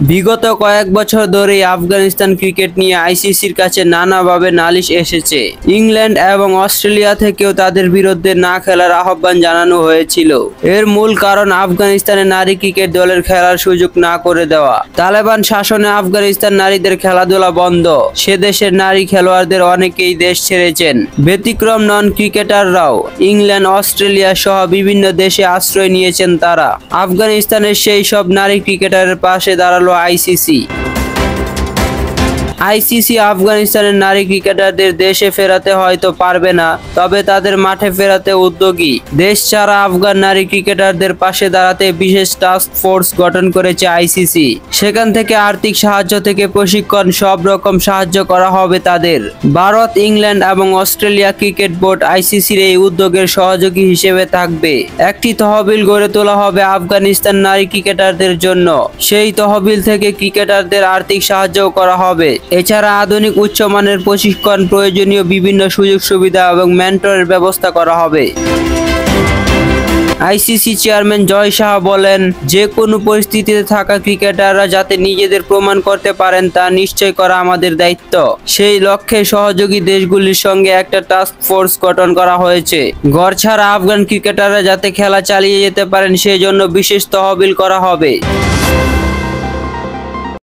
বিগত কয়েক বছর ধরেই আফগানিস্তান ক্রিকেট নিয়ে আইসিসির কাছে নানাভাবে নালিশ এসেছে। ইংল্যান্ড এবং অস্ট্রেলিয়া থেকেও তাদের বিরুদ্ধে না খেলার আহ্বান জানানো হয়েছিল। এর মূল কারণ আফগানিস্তানের নারী ক্রিকেট দলের খেলার সুযোগ না করে দেওয়া। তালেবান শাসনে আফগানিস্তান নারীদের খেলাধুলা বন্ধ। সে দেশের নারী খেলোয়াড়দের অনেকেই দেশ ছেড়েছেন। ব্যতিক্রম নন ক্রিকেটাররাও। ইংল্যান্ড, অস্ট্রেলিয়া সহ বিভিন্ন দেশে আশ্রয় নিয়েছেন তারা। আফগানিস্তানের সেই সব নারী ক্রিকেটারের পাশে দাঁড়ালো আইসিসি আফগানিস্তানের নারী ক্রিকেটারদের দেশে ফেরাতে হয়তো পারবে না, তবে তাদের মাঠে ফেরাতে উদ্যোগী। দেশ ছাড়া আফগান নারী ক্রিকেটারদের পাশে দাঁড়াতে বিশেষ টাস্ক ফোর্স গঠন করেছে আইসিসি। সেখান থেকে আর্থিক সাহায্য থেকে প্রশিক্ষণ সব রকম সাহায্য করা হবে তাদের। ভারত, ইংল্যান্ড এবং অস্ট্রেলিয়া ক্রিকেট বোর্ড আইসিসির এই উদ্যোগের সহযোগী হিসেবে থাকবে। একটি তহবিল গড়ে তোলা হবে আফগানিস্তান নারী ক্রিকেটারদের জন্য। সেই তহবিল থেকে ক্রিকেটারদের আর্থিক সাহায্য করা হবে। এছাড়া আধুনিক উচ্চমানের প্রশিক্ষণ, প্রয়োজনীয় বিভিন্ন সুযোগ সুবিধা এবং মেন্টরের ব্যবস্থা করা হবে। আইসিসি চেয়ারম্যান জয় শাহ বলেন, যে কোনো পরিস্থিতিতে থাকা ক্রিকেটাররা যাতে নিজেদের প্রমাণ করতে পারেন তা নিশ্চয় করা আমাদের দায়িত্ব। সেই লক্ষ্যে সহযোগী দেশগুলির সঙ্গে একটা টাস্ক ফোর্স গঠন করা হয়েছে। ঘর ছাড়া আফগান ক্রিকেটাররা যাতে খেলা চালিয়ে যেতে পারেন সেজন্য বিশেষ তহবিল করা হবে।